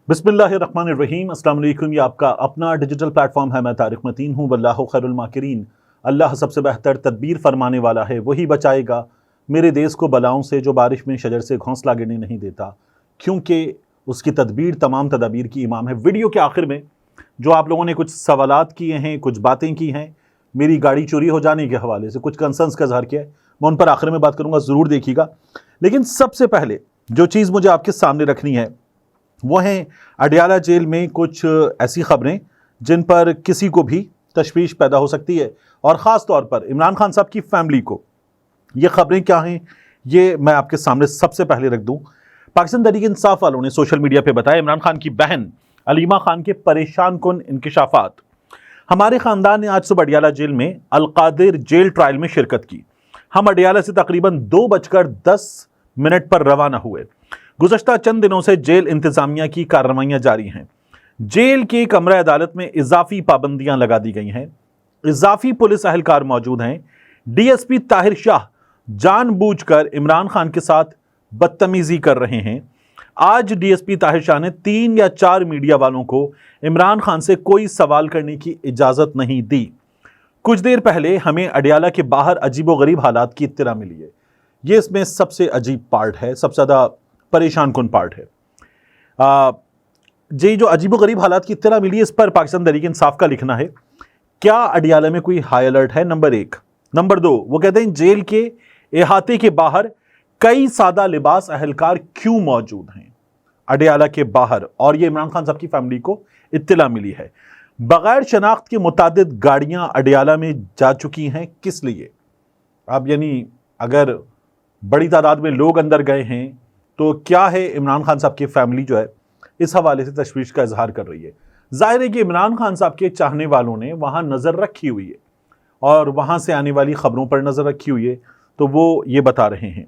बिस्मिल्लाहिर्रहमानिर्रहीम। अस्सलाम वालेकुम। ये आपका अपना डिजिटल प्लेटफॉर्म है। मैं तारिक मतीन हूँ। वल्लाहु खैरुल माकिरीन। अल्लाह सबसे बेहतर तदबीर फरमाने वाला है, वही बचाएगा मेरे देश को बलाओं से जो बारिश में शजर से घोंसला गिरने नहीं देता, क्योंकि उसकी तदबीर तमाम तदाबीर की इमाम है। वीडियो के आखिर में जो आप लोगों ने कुछ सवालात किए हैं, कुछ बातें की हैं, मेरी गाड़ी चोरी हो जाने के हवाले से कुछ कंसर्न्स का इज़हार किया है, मैं उन पर आखिर में बात करूँगा, ज़रूर देखिएगा। लेकिन सबसे पहले जो चीज़ मुझे आपके सामने रखनी है वो है अडियाला जेल में कुछ ऐसी खबरें जिन पर किसी को भी तशवीश पैदा हो सकती है, और ख़ास तौर पर इमरान खान साहब की फैमिली को। ये खबरें क्या हैं ये मैं आपके सामने सबसे पहले रख दूं। पाकिस्तान तहरीक इंसाफ वालों ने सोशल मीडिया पे बताया इमरान खान की बहन अलीमा खान के परेशान कुन इंकिशाफात। हमारे ख़ानदान ने आज सुबह अडियाला जेल में अलकादिर जेल ट्रायल में शिरकत की। हम अडियाला से तकरीबन 2:10 पर रवाना हुए। गुज़श्ता चंद दिनों से जेल इंतजामिया की कार्रवाइयां जारी हैं। जेल के कमरे अदालत में इजाफी पाबंदियां लगा दी गई हैं। इजाफी पुलिस अहलकार मौजूद हैं। डीएसपी ताहिर शाह जानबूझकर इमरान खान के साथ बदतमीजी कर रहे हैं। आज डीएसपी ताहिर शाह ने 3 या 4 मीडिया वालों को इमरान खान से कोई सवाल करने की इजाजत नहीं दी। कुछ देर पहले हमें अडियाला के बाहर अजीबोगरीब हालात की इत्तला मिली है। ये इसमें सबसे अजीब पार्ट है, सबसे ज़्यादा परेशान कुन पार्ट है। ये जो अजीबोगरीब हालात की इत्तला मिली है, इस पर पाकिस्तान तहरीक इंसाफ का लिखना है, क्या अडियाला में कोई हाई अलर्ट है? नंबर 1। नंबर 2, वो कहते हैं जेल के इहाते के बाहर कई सादा लिबास अहलकार क्यों मौजूद हैं अडियाला के बाहर, और ये इमरान खान साहब की फैमिली को इत्तला मिली है। बगैर शनाख्त के मुतादिद गाड़ियां अडियाला में जा चुकी हैं, किस लिए? अब यानी अगर बड़ी तादाद में लोग अंदर गए हैं तो क्या है, इमरान खान साहब की फैमिली जो है इस हवाले से तशवीश का इजहार कर रही है। जाहिर है कि इमरान खान साहब के चाहने वालों ने वहां नज़र रखी हुई है और वहां से आने वाली खबरों पर नज़र रखी हुई है, तो वो ये बता रहे हैं।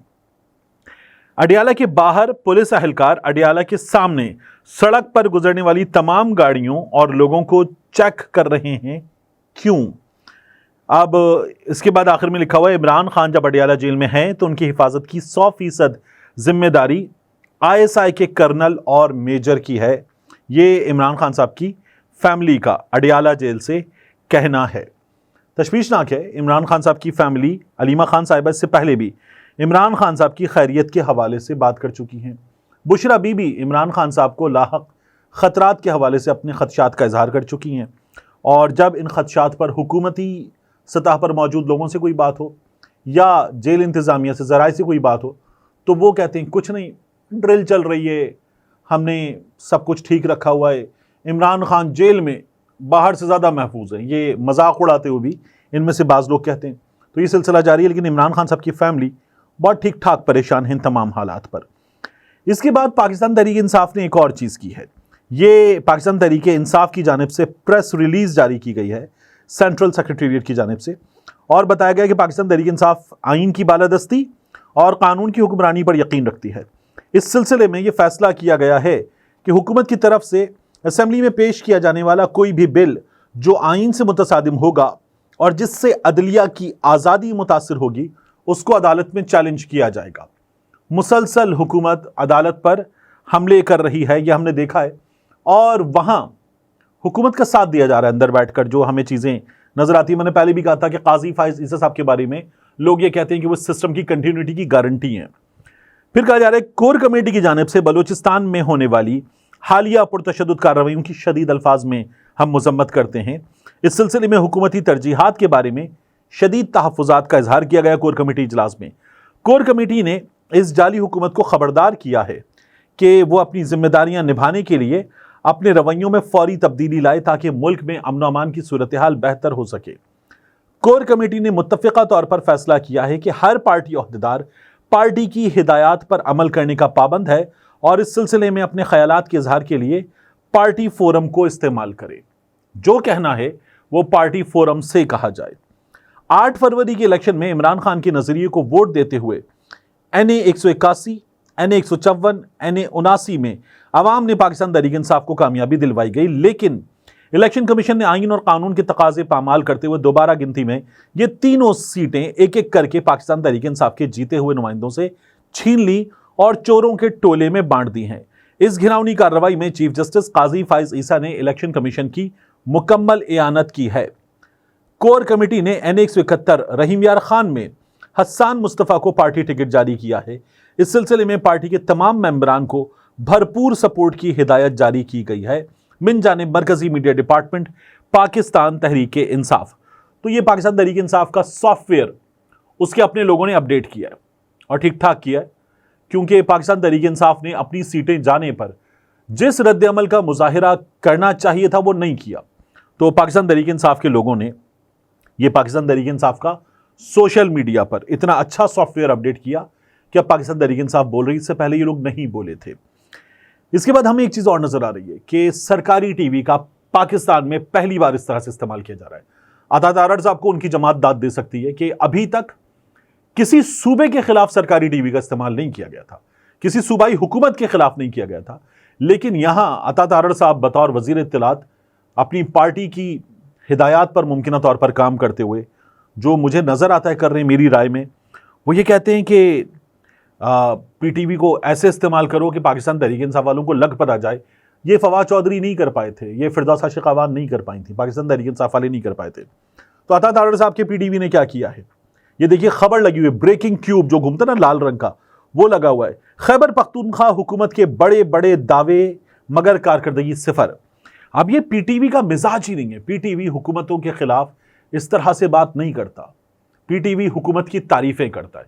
अडियाला के बाहर पुलिस अहलकार अडियाला के सामने सड़क पर गुजरने वाली तमाम गाड़ियों और लोगों को चेक कर रहे हैं, क्यों? अब इसके बाद आखिर में लिखा हुआ है इमरान खान जब अडियाला जेल में हैं तो उनकी हिफाजत की 100% जिम्मेदारी आईएसआई के कर्नल और मेजर की है। ये इमरान खान साहब की फैमिली का अडियाला जेल से कहना है। तशवीशनाक है, इमरान खान साहब की फैमिली अलीमा खान साहिबा से पहले भी इमरान खान साहब की खैरियत के हवाले से बात कर चुकी हैं। बुशरा बीबी इमरान खान साहब को लाहक ख़तरात के हवाले से अपने खदशात का इजहार कर चुकी हैं, और जब इन खदशात पर हुकूमती सतह पर मौजूद लोगों से कोई बात हो या जेल इंतज़ामिया से ज़राए से कोई बात हो तो वो कहते हैं कुछ नहीं, ड्रिल चल रही है, हमने सब कुछ ठीक रखा हुआ है, इमरान खान जेल में बाहर से ज़्यादा महफूज है। ये मजाक उड़ाते हुए भी इनमें से बाज़ लोग कहते हैं। तो ये सिलसिला जारी है, लेकिन इमरान खान साहब की फैमिली बहुत ठीक ठाक परेशान है इन तमाम हालात पर। इसके बाद पाकिस्तान तहरीक इंसाफ ने एक और चीज़ की है। ये पाकिस्तान तहरीक इंसाफ की जानिब से प्रेस रिलीज़ जारी की गई है सेंट्रल सेक्रेटेरिएट की जानिब से, और बताया गया कि पाकिस्तान तहरीक इंसाफ आइन की बालादस्ती और कानून की हुक्मरानी पर यकीन रखती है। इस सिलसिले में यह फैसला किया गया है कि हुकूमत की तरफ से असेंबली में पेश किया जाने वाला कोई भी बिल जो आइन से मुतसादिम होगा और जिससे अदलिया की आज़ादी मुतासिर होगी, उसको अदालत में चैलेंज किया जाएगा। मुसलसल हुकूमत अदालत पर हमले कर रही है, यह हमने देखा है, और वहाँ हुकूमत का साथ दिया जा रहा है अंदर बैठकर। जो हमें चीज़ें नज़र आती है, मैंने पहले भी कहा था कि काजी फाइज ईसा साहब के बारे में लोग ये कहते हैं कि वो सिस्टम की कंटिन्यूटी की गारंटी हैं। फिर कहा जा रहा है कोर कमेटी की जानिब से बलूचिस्तान में होने वाली हालिया पुरतशद्दुद कार्रवाइयों की शदीद अल्फाज में हम मजम्मत करते हैं। इस सिलसिले में हुकूमती तरजीहात के बारे में शदीद तहफ़्फ़ुज़ात का इजहार किया गया कोर कमेटी इजलास में। कोर कमेटी ने इस जाली हुकूमत को खबरदार किया है कि वो अपनी जिम्मेदारियां निभाने के लिए अपने रवैयों में फौरी तब्दीली लाए ताकि मुल्क में अमन अमान की सूरत हाल बेहतर हो सके। कोर कमेटी ने मुत्तफ़िक़ा तौर पर फैसला किया है कि हर पार्टी ओहदेदार पार्टी की हिदायत पर अमल करने का पाबंद है और इस सिलसिले में अपने ख्यालात के इजहार के लिए पार्टी फोरम को इस्तेमाल करे। जो कहना है वो पार्टी फोरम से कहा जाए। 8 फरवरी के इलेक्शन में इमरान खान के नजरिए को वोट देते हुए NA 181, NA 154, NA 79 में अवाम ने पाकिस्तान तहरीक इंसाफ को कामयाबी दिलवाई गई, लेकिन इलेक्शन कमीशन ने आइन और कानून के तकाजे पामाल करते हुए दोबारा गिनती में ये तीनों सीटें एक एक करके पाकिस्तान तहरीक इंसाफ के जीते हुए नुमाइंदों से छीन ली और चोरों के टोले में बांट दी हैं। इस घिनौनी कार्रवाई में चीफ जस्टिस काजी फाइज ईसा ने इलेक्शन कमीशन की मुकम्मल इआनत की है। कोर कमेटी ने N171 रहीम यार खान में हस्सान मुस्तफ़ा को पार्टी टिकट जारी किया है। इस सिलसिले में पार्टी के तमाम मेंबरान को भरपूर सपोर्ट की हिदायत जारी की गई है मिन जानिब मरकजी मीडिया डिपार्टमेंट पाकिस्तान तहरीक इंसाफ। तो ये पाकिस्तान तहरीक इंसाफ का सॉफ्टवेयर उसके अपने लोगों ने अपडेट किया है और ठीक ठाक किया है, क्योंकि पाकिस्तान तहरीक इंसाफ ने अपनी सीटें जाने पर जिस रद्द अमल का मुजाहिरा करना चाहिए था वो नहीं किया। तो पाकिस्तान तहरीक इंसाफ के लोगों ने ये पाकिस्तान तहरीक इंसाफ का सोशल मीडिया पर इतना अच्छा सॉफ्टवेयर अपडेट किया कि अब पाकिस्तान तहरीक इंसाफ बोल रही, इससे पहले ये लोग नहीं बोले थे। इसके बाद हमें एक चीज और नजर आ रही है कि सरकारी टीवी का पाकिस्तान में पहली बार इस तरह से इस्तेमाल किया जा रहा है। अता तारड़ साहब को उनकी जमात दाद दे सकती है कि अभी तक किसी सूबे के खिलाफ सरकारी टीवी का इस्तेमाल नहीं किया गया था, किसी सूबाई हुकूमत के खिलाफ नहीं किया गया था, लेकिन यहां अता तारड़ साहब बतौर वजीर इत्तलात अपनी पार्टी की हिदायत पर मुमकिन तौर पर काम करते हुए जो मुझे नजर आता है कर रहे हैं, मेरी राय में वो ये कहते हैं कि पीटीवी को ऐसे इस्तेमाल करो कि पाकिस्तान तहरीक इंसाफ वालों को लग पता जाए। ये फवाद चौधरी नहीं कर पाए थे, ये फिरदौस आशिकावान नहीं कर पाई थी, पाकिस्तान तहरीक इंसाफ वाले नहीं कर पाए थे। तो अता तारड़ साहब के पीटीवी ने क्या किया है, ये देखिए खबर लगी हुई है, ब्रेकिंग ट्यूब जो घूमता ना लाल रंग का वो लगा हुआ है। खैबर पख्तूनख्वा हुकूमत के बड़े बड़े दावे मगर कारकर्दगी सिफर। अब ये पीटीवी का मिजाज ही नहीं है। पीटीवी हुकूमतों के खिलाफ इस तरह से बात नहीं करता, पीटीवी हुकूमत की तारीफें करता है।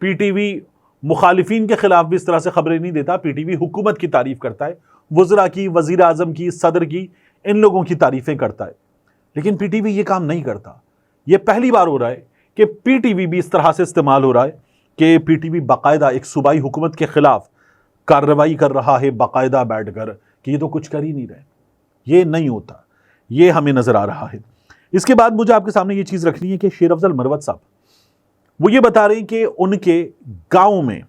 पीटीवी मुखालिफिन के खिलाफ भी इस तरह से खबरें नहीं देता, पीटीवी हुकूमत की तारीफ करता है, वज़रा की, वज़ीर आज़म की, सदर की, इन लोगों की तारीफें करता है। लेकिन पीटीवी ये काम नहीं करता। ये पहली बार हो रहा है कि पीटीवी भी इस तरह से इस्तेमाल हो रहा है कि पीटीवी बाकायदा एक सूबाई हुकूमत के खिलाफ कार्रवाई कर रहा है बाकायदा बैठकर कि ये तो कुछ कर ही नहीं रहे। ये नहीं होता, ये हमें नजर आ रहा है। इसके बाद मुझे आपके सामने ये चीज रखनी है कि शेर अफजल मरवत साहब वो ये बता रहे हैं कि उनके गांव में,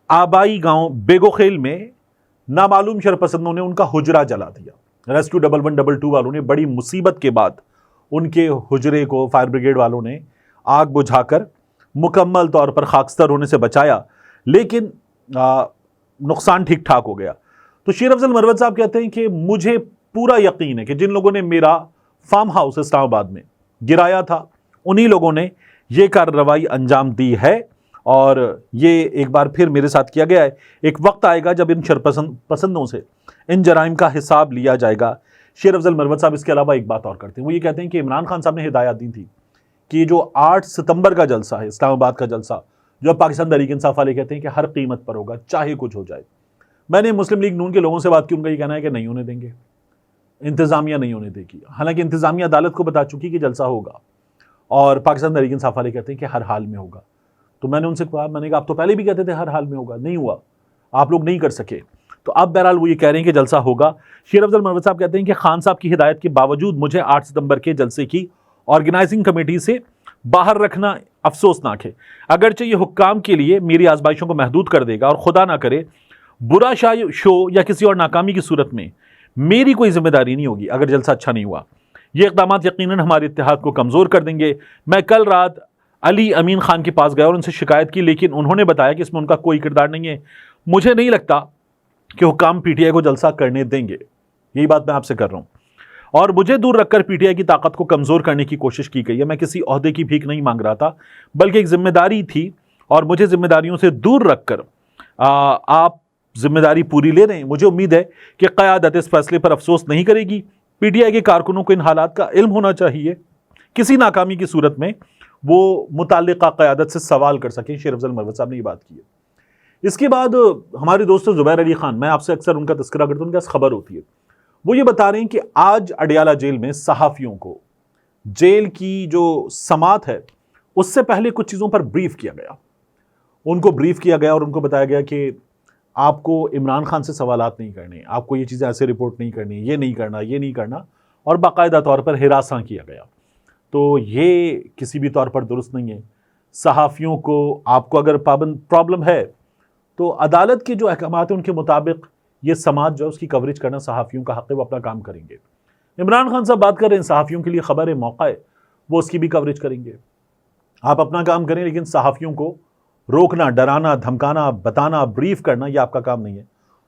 आबाई गांव बेगोखेल में नामालूम शरपसंदों ने उनका हुजरा जला दिया। रेस्क्यू 1112 वालों ने बड़ी मुसीबत के बाद उनके हुजरे को फायर ब्रिगेड वालों ने आग बुझाकर मुकम्मल तौर पर खाकस्तर होने से बचाया, लेकिन नुकसान ठीक ठाक हो गया। तो शेर अफजल मरवत साहब कहते हैं कि मुझे पूरा यकीन है कि जिन लोगों ने मेरा फार्म हाउस इस्लामाबाद में गिराया था उन्हीं लोगों ने ये कार्रवाई अंजाम दी है और ये एक बार फिर मेरे साथ किया गया है। एक वक्त आएगा जब इन शरपसंदों से इन जराइम का हिसाब लिया जाएगा। शेर अफजल मरवत साहब इसके अलावा एक बात और करते हैं, वो ये कहते हैं कि इमरान खान साहब ने हिदायत दी थी कि जो 8 सितंबर का जलसा है इस्लामाबाद का जलसा, जो पाकिस्तान तहरीक इंसाफ वाले कहते हैं कि हर कीमत पर होगा चाहे कुछ हो जाए। मैंने मुस्लिम लीग नून के लोगों से बात की, उनका ये कहना है कि नहीं होने देंगे, इंतजामिया नहीं होने देगी। हालांकि इंतजामिया अदालत को बता चुकी कि जलसा होगा और पाकिस्तान तहरीक इंसाफ वाले कहते हैं कि हर हाल में होगा। तो मैंने उनसे कहा, मैंने कहा आप तो पहले भी कहते थे हर हाल में होगा, नहीं हुआ, आप लोग नहीं कर सके। तो अब बहरहाल वो ये कह रहे हैं कि जलसा होगा। शेर अफजल मरवत साहब कहते हैं कि खान साहब की हिदायत के बावजूद मुझे 8 सितंबर के जलसे की ऑर्गेनाइजिंग कमेटी से बाहर रखना अफसोसनाक है। अगरचे ये हुक्काम के लिए मेरी आजमाइशों को महदूद कर देगा और खुदा ना करे बुरा शो या किसी और नाकामी की सूरत में मेरी कोई जिम्मेदारी नहीं होगी अगर जलसा अच्छा नहीं हुआ। ये इक़दाम यकीनन हमारे इत्तेहाद को कमज़ोर कर देंगे। मैं कल रात अली अमीन खान के पास गया और उनसे शिकायत की, लेकिन उन्होंने बताया कि इसमें उनका कोई किरदार नहीं है। मुझे नहीं लगता कि हुक्काम पीटीआई को जलसा करने देंगे, यही बात मैं आपसे कर रहा हूँ। और मुझे दूर रखकर पीटीआई की ताकत को कमज़ोर करने की कोशिश की गई है। मैं किसी ओहदे की भीख नहीं मांग रहा था, बल्कि एक जिम्मेदारी थी और मुझे जिम्मेदारियों से दूर रखकर आप जिम्मेदारी पूरी ले रहे हैं। मुझे उम्मीद है कि क़यादत इस फैसले पर अफसोस नहीं करेगी। पीटीआई के कारकुनों को इन हालात का इल्म होना चाहिए, किसी नाकामी की सूरत में वो मुताल्लिका क़यादत से सवाल कर सकें। शेर अफजल मरवत साहब ने ये बात की है। इसके बाद हमारे दोस्त ज़ुबैर अली खान, मैं आपसे अक्सर उनका तस्करा करता हूँ, उनके पास खबर होती है, वो ये बता रहे हैं कि आज अडियाला जेल में सहाफ़ियों को जेल की जो समात है उससे पहले कुछ चीज़ों पर ब्रीफ किया गया। उनको ब्रीफ किया गया और उनको बताया गया कि आपको इमरान खान से सवालात नहीं करने, आपको ये चीज़ें ऐसे रिपोर्ट नहीं करनी, ये नहीं करना, ये नहीं करना, और बाकायदा तौर पर हिरासा किया गया। तो ये किसी भी तौर पर दुरुस्त नहीं है। सहाफ़ियों को, आपको अगर प्रॉब्लम है तो अदालत के जो अहकाम हैं उनके मुताबिक ये समाज जो है उसकी कवरेज करना सहाफ़ियों का हक़ है, वो अपना काम करेंगे। इमरान खान साहब बात कर रहे हैं, सहाफ़ियों के लिए ख़बर है, मौका है, वो उसकी भी कवरेज करेंगे। आप अपना काम करें, लेकिन सहाफ़ियों को रोकना, डराना, धमकाना, बताना, ब्रीफ करना, ये आपका काम नहीं है।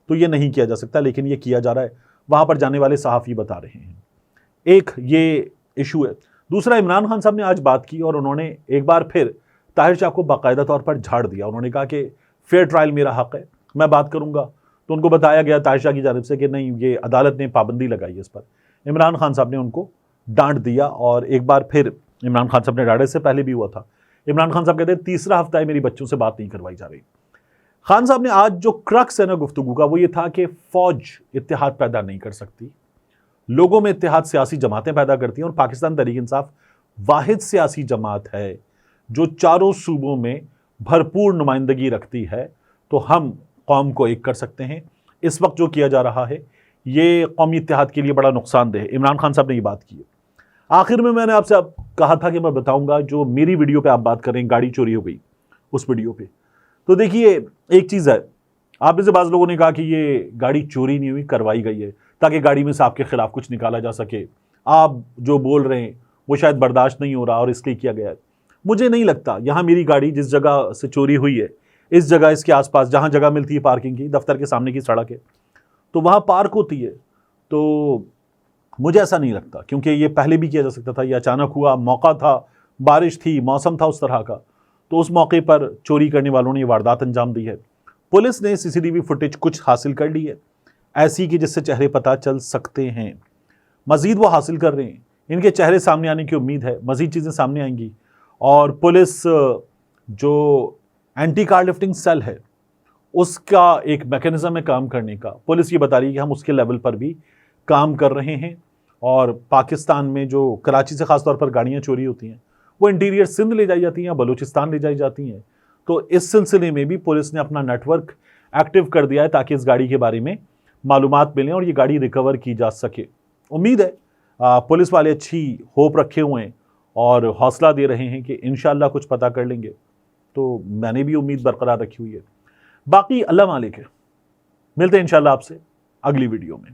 تو یہ نہیں کیا جا سکتا، لیکن یہ کیا جا رہا ہے، وہاں پر جانے والے صحافی بتا رہے ہیں۔ ایک یہ ایشو ہے۔ دوسرا، عمران خان صاحب نے آج بات کی اور انہوں نے ایک بار پھر طاہر شاہ کو باقاعدہ طور پر جھاڑ دیا۔ انہوں نے کہا کہ فیئر ٹرائل میرا حق ہے، میں بات کروں گا۔ تو ان کو بتایا گیا طاہر شاہ کی جانب سے کہ نہیں، یہ عدالت نے پابندی لگائی ہے اس پر۔ عمران خان صاحب نے ان کو ڈانٹ دیا، اور ایک بار پھر عمران خان صاحب نے ڈانٹے، سے پہلے بھی ہوا تھا۔ عمران خان صاحب کہتے ہیں تیسرا ہفتہ ہے میری بچوں سے بات نہیں کروائی جا رہی۔ خان صاحب نے آج جو کرکس ہے نا گفتگو کا، وہ یہ تھا کہ فوج اتحاد پیدا نہیں کر سکتی، لوگوں میں اتحاد سیاسی جماعتیں پیدا کرتی ہیں، اور پاکستان تحریک انصاف واحد سیاسی جماعت ہے جو چاروں صوبوں میں بھرپور نمائندگی رکھتی ہے۔ تو ہم قوم کو ایک کر سکتے ہیں۔ اس وقت جو کیا جا رہا ہے یہ قومی اتحاد کے لیے بڑا نقصان دہ ہے۔ عمران خان صاحب نے یہ بات کی ہے۔ آخر میں نے آپ سے کہا تھا کہ میں بتاؤں گا، جو میری ویڈیو پہ آپ بات کر رہے ہیں گاڑی چوری ہو گئی اس ویڈیو پہ، تو دیکھیے ایک چیز ہے، آپ میں سے بعض لوگوں نے کہا کہ یہ گاڑی چوری نہیں ہوئی، کروائی گئی ہے تاکہ گاڑی میں سے آپ کے خلاف کچھ نکالا جا سکے، آپ جو بول رہے ہیں وہ شاید برداشت نہیں ہو رہا اور اس لیے کیا گیا ہے۔ مجھے نہیں لگتا، یہاں میری گاڑی جس جگہ سے چوری ہوئی ہے، اس جگہ اس کے آس پاس جہاں جگہ ملتی ہے پارکنگ کی، دفتر کے سامنے کی سڑک ہے تو وہاں پارک ہوتی ہے، تو مجھے ایسا نہیں لگتا، کیونکہ یہ پہلے بھی کیا جا سکتا تھا، یہ اچانک ہوا، موقع تھا، بارش تھی، موسم تھا اس طرح کا، تو اس موقع پر چوری کرنے والوں نے یہ واردات انجام دی ہے۔ پولیس نے سی سی ٹی وی فوٹیج کچھ حاصل کر لی ہے ایسی کہ جس سے چہرے پتہ چل سکتے ہیں، مزید وہ حاصل کر رہے ہیں، ان کے چہرے سامنے آنے کی امید ہے، مزید چیزیں سامنے آئیں گی۔ اور پولیس جو اینٹی کار لفٹنگ سیل ہے اس کا ایک میکینزم ہے کام کرنے کا، پولیس یہ بتا رہی ہے کہ ہم اس کے لیول پر بھی کام کر رہے ہیں۔ اور پاکستان میں جو کراچی سے خاص طور پر گاڑیاں چوری ہوتی ہیں وہ انٹیریئر سندھ لے جائی جاتی ہیں یا بلوچستان لے جائی جاتی ہیں، تو اس سلسلے میں بھی پولیس نے اپنا نیٹ ورک ایکٹیو کر دیا ہے تاکہ اس گاڑی کے بارے میں معلومات ملیں اور یہ گاڑی ریکور کی جا سکے۔ امید ہے پولیس والے اچھی ہوپ رکھے ہوئے ہیں اور حوصلہ دے رہے ہیں کہ انشاءاللہ کچھ پتہ کر لیں گے، تو میں نے بھی امید برقرار رکھی ہوئی ہے۔ باقی اللہ مالک ہے، ملتے ہیں انشاءاللہ آپ سے اگلی ویڈیو میں۔